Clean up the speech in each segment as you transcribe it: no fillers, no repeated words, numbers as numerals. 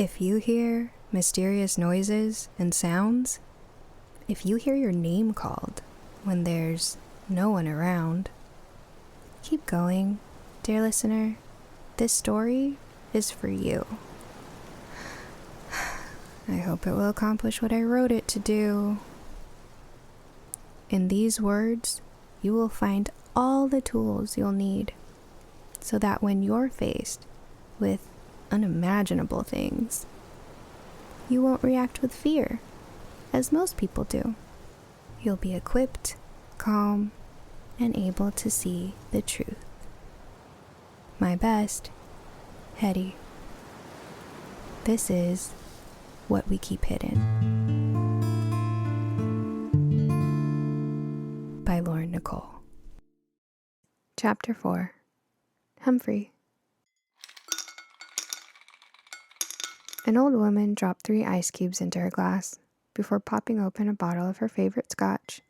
If you hear mysterious noises and sounds, if you hear your name called when there's no one around, keep going, dear listener. This story is for you. I hope it will accomplish what I wrote it to do. In these words, you will find all the tools you'll need so that when you're faced with unimaginable things, you won't react with fear, as most people do. You'll be equipped, calm, and able to see the truth. My best, Hedy. This is What We Keep Hidden by Lauren Nicole. Chapter 4. Humphrey. An old woman dropped 3 ice cubes into her glass before popping open a bottle of her favorite scotch,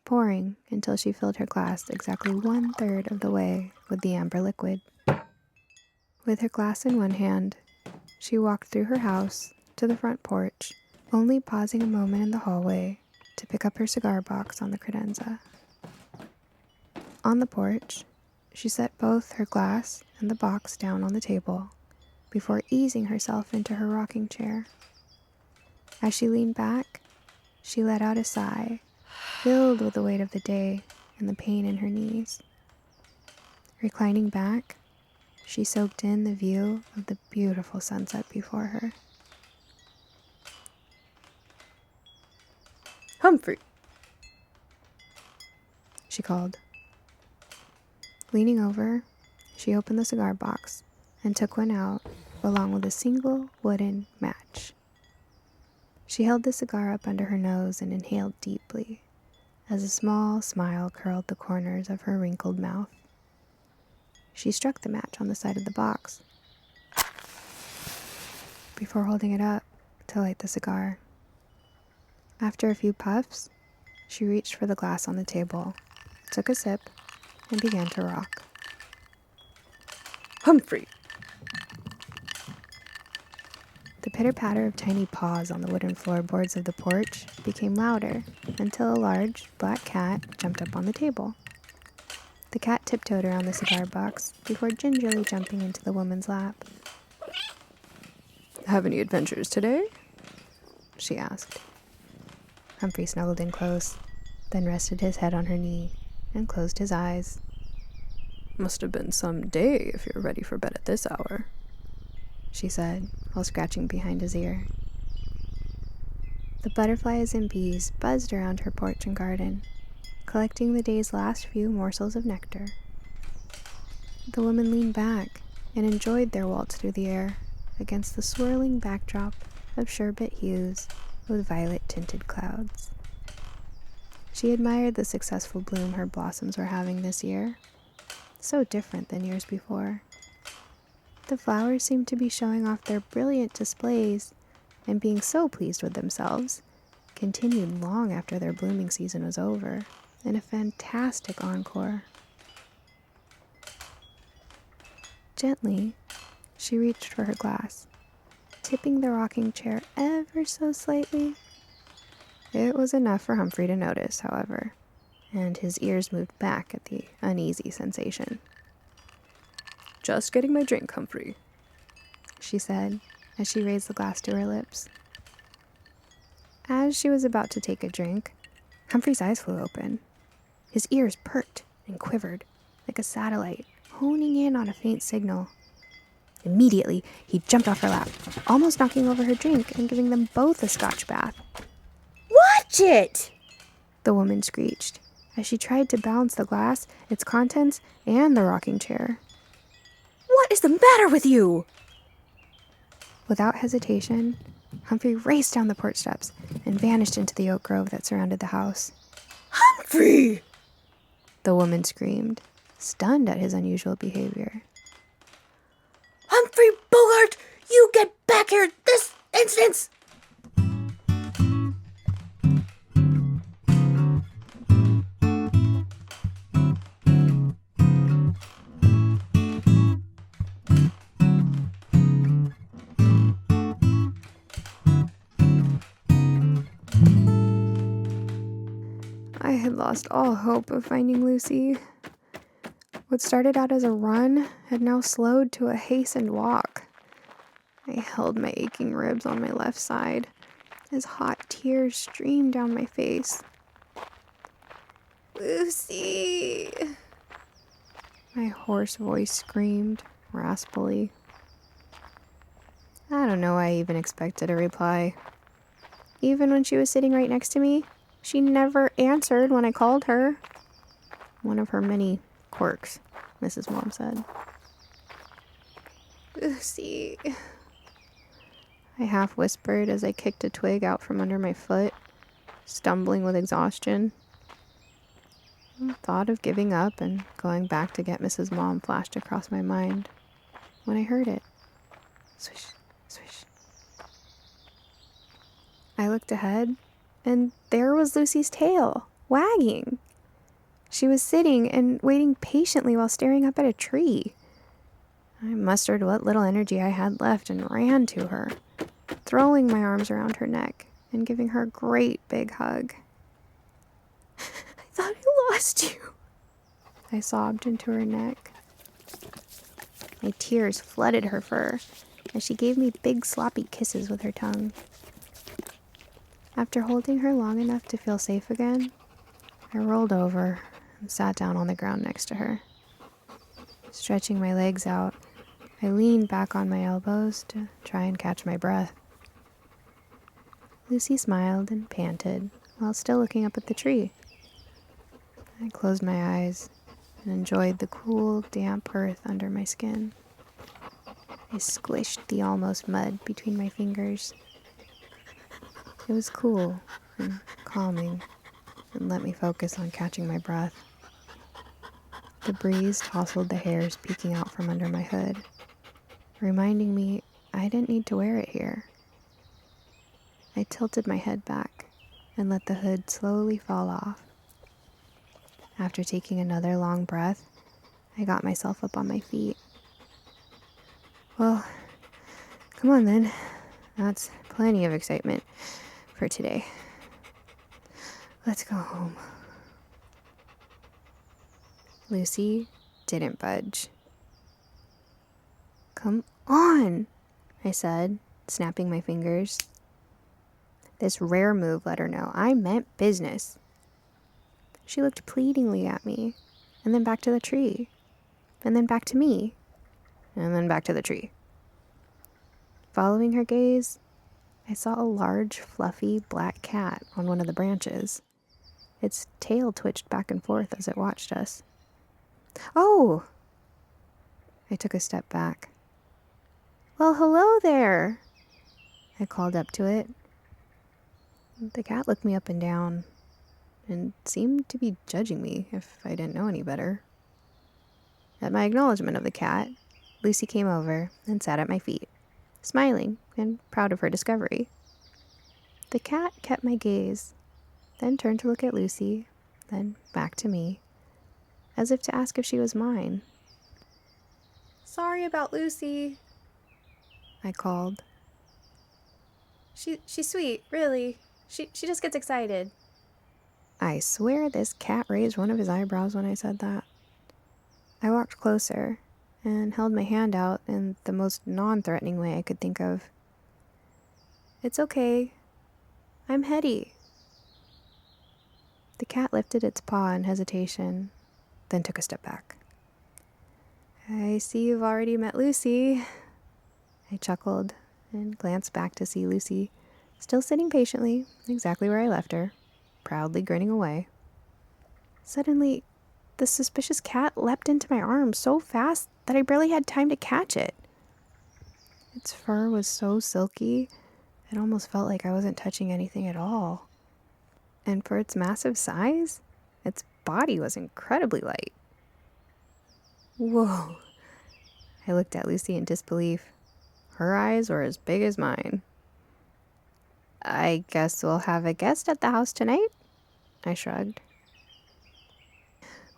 pouring until she filled her glass exactly 1/3 of the way with the amber liquid. With her glass in one hand, she walked through her house to the front porch, only pausing a moment in the hallway to pick up her cigar box on the credenza. On the porch, she set both her glass and the box down on the table before easing herself into her rocking chair. As she leaned back, she let out a sigh, filled with the weight of the day and the pain in her knees. Reclining back, she soaked in the view of the beautiful sunset before her. "Humphrey!" she called. Leaning over, she opened the cigar box and took one out along with a single wooden match. She held the cigar up under her nose and inhaled deeply as a small smile curled the corners of her wrinkled mouth. She struck the match on the side of the box before holding it up to light the cigar. After a few puffs, she reached for the glass on the table, took a sip, and began to rock. "Humphrey!" The pitter-patter of tiny paws on the wooden floorboards of the porch became louder until a large, black cat jumped up on the table. The cat tiptoed around the cigar box before gingerly jumping into the woman's lap. "Have any adventures today?" she asked. Humphrey snuggled in close, then rested his head on her knee and closed his eyes. "Must have been some day if you're ready for bed at this hour," she said, while scratching behind his ear. The butterflies and bees buzzed around her porch and garden, collecting the day's last few morsels of nectar. The woman leaned back and enjoyed their waltz through the air against the swirling backdrop of sherbet hues with violet-tinted clouds. She admired the successful bloom her blossoms were having this year, so different than years before. The flowers seemed to be showing off their brilliant displays, and being so pleased with themselves, continued long after their blooming season was over, in a fantastic encore. Gently, she reached for her glass, tipping the rocking chair ever so slightly. It was enough for Humphrey to notice, however, and his ears moved back at the uneasy sensation. "Just getting my drink, Humphrey," she said, as she raised the glass to her lips. As she was about to take a drink, Humphrey's eyes flew open. His ears perked and quivered like a satellite, honing in on a faint signal. Immediately, he jumped off her lap, almost knocking over her drink and giving them both a scotch bath. "Watch it!" the woman screeched, as she tried to balance the glass, its contents, and the rocking chair. "What is the matter with you?" Without hesitation, Humphrey raced down the porch steps and vanished into the oak grove that surrounded the house. "Humphrey!" the woman screamed, stunned at his unusual behavior. "Humphrey Bogart, you get back here this instant!" lost all hope of finding Lucy. What started out as a run had now slowed to a hastened walk. I held my aching ribs on my left side as hot tears streamed down my face. Lucy! My hoarse voice screamed, raspily. I don't know why I even expected a reply. Even when she was sitting right next to me, she never answered when I called her. One of her many quirks, Mrs. Mom said. Lucy, I half whispered as I kicked a twig out from under my foot, stumbling with exhaustion. The thought of giving up and going back to get Mrs. Mom flashed across my mind when I heard it. Swish, swish. I looked ahead, and there was Lucy's tail, wagging. She was sitting and waiting patiently while staring up at a tree. I mustered what little energy I had left and ran to her, throwing my arms around her neck and giving her a great big hug. I thought I lost you, I sobbed into her neck. My tears flooded her fur as she gave me big sloppy kisses with her tongue. After holding her long enough to feel safe again, I rolled over and sat down on the ground next to her. Stretching my legs out, I leaned back on my elbows to try and catch my breath. Lucy smiled and panted while still looking up at the tree. I closed my eyes and enjoyed the cool, damp earth under my skin. I squished the almost mud between my fingers. It was cool and calming and let me focus on catching my breath. The breeze tousled the hairs peeking out from under my hood, reminding me I didn't need to wear it here. I tilted my head back and let the hood slowly fall off. After taking another long breath, I got myself up on my feet. Well, come on then. That's plenty of excitement for today. Let's go home. Lucy didn't budge. Come on, I said, snapping my fingers. This rare move let her know I meant business. She looked pleadingly at me, and then back to the tree, and then back to me, and then back to the tree. Following her gaze, I saw a large, fluffy black cat on one of the branches. Its tail twitched back and forth as it watched us. Oh! I took a step back. Well, hello there, I called up to it. The cat looked me up and down and seemed to be judging me if I didn't know any better. At my acknowledgement of the cat, Lucy came over and sat at my feet, smiling and proud of her discovery. The cat kept my gaze, then turned to look at Lucy, then back to me, as if to ask if she was mine. Sorry about Lucy, I called. She's sweet, really. She just gets excited. I swear this cat raised one of his eyebrows when I said that. I walked closer and held my hand out in the most non-threatening way I could think of. It's okay. I'm Hedy. The cat lifted its paw in hesitation, then took a step back. I see you've already met Lucy. I chuckled and glanced back to see Lucy, still sitting patiently, exactly where I left her, proudly grinning away. Suddenly, the suspicious cat leapt into my arms so fast that I barely had time to catch it. Its fur was so silky, it almost felt like I wasn't touching anything at all. And for its massive size, its body was incredibly light. Whoa! I looked at Lucy in disbelief. Her eyes were as big as mine. I guess we'll have a guest at the house tonight, I shrugged.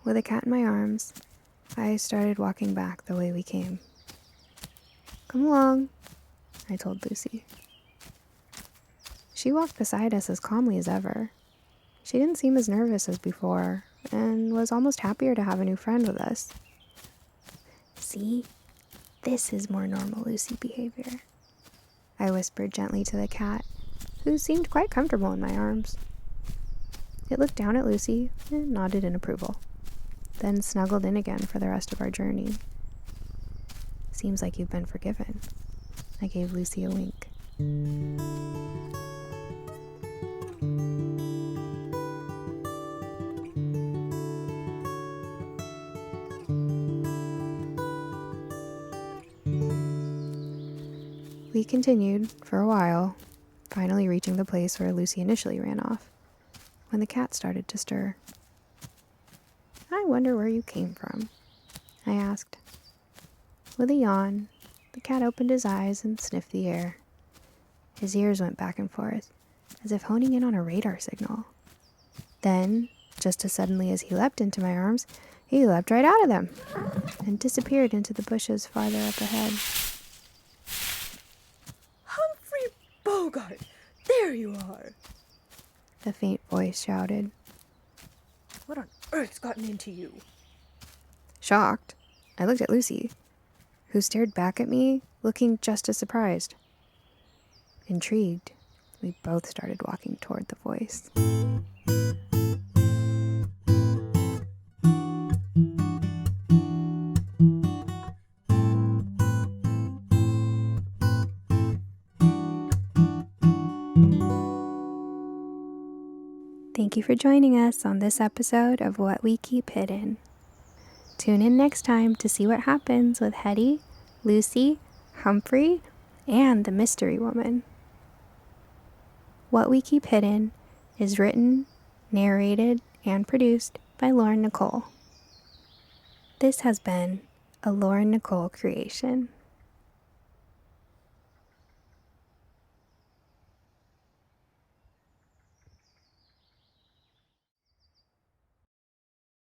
With a cat in my arms, I started walking back the way we came. Come along, I told Lucy. She walked beside us as calmly as ever. She didn't seem as nervous as before, and was almost happier to have a new friend with us. See? This is more normal Lucy behavior, I whispered gently to the cat, who seemed quite comfortable in my arms. It looked down at Lucy and nodded in approval, then snuggled in again for the rest of our journey. Seems like you've been forgiven. I gave Lucy a wink. We continued for a while, finally reaching the place where Lucy initially ran off, when the cat started to stir. I wonder where you came from, I asked. With a yawn, the cat opened his eyes and sniffed the air. His ears went back and forth, as if honing in on a radar signal. Then, just as suddenly as he leapt into my arms, he leapt right out of them and disappeared into the bushes farther up ahead. Humphrey Bogart, there you are. The faint voice shouted. What on earth's gotten into you? Shocked, I looked at Lucy, who stared back at me, looking just as surprised. Intrigued, we both started walking toward the voice. Thank you for joining us on this episode of What We Keep Hidden. Tune in next time to see what happens with Hedy, Lucy, Humphrey, and the mystery woman. What We Keep Hidden is written, narrated, and produced by Lauren Nicole. This has been a Lauren Nicole creation.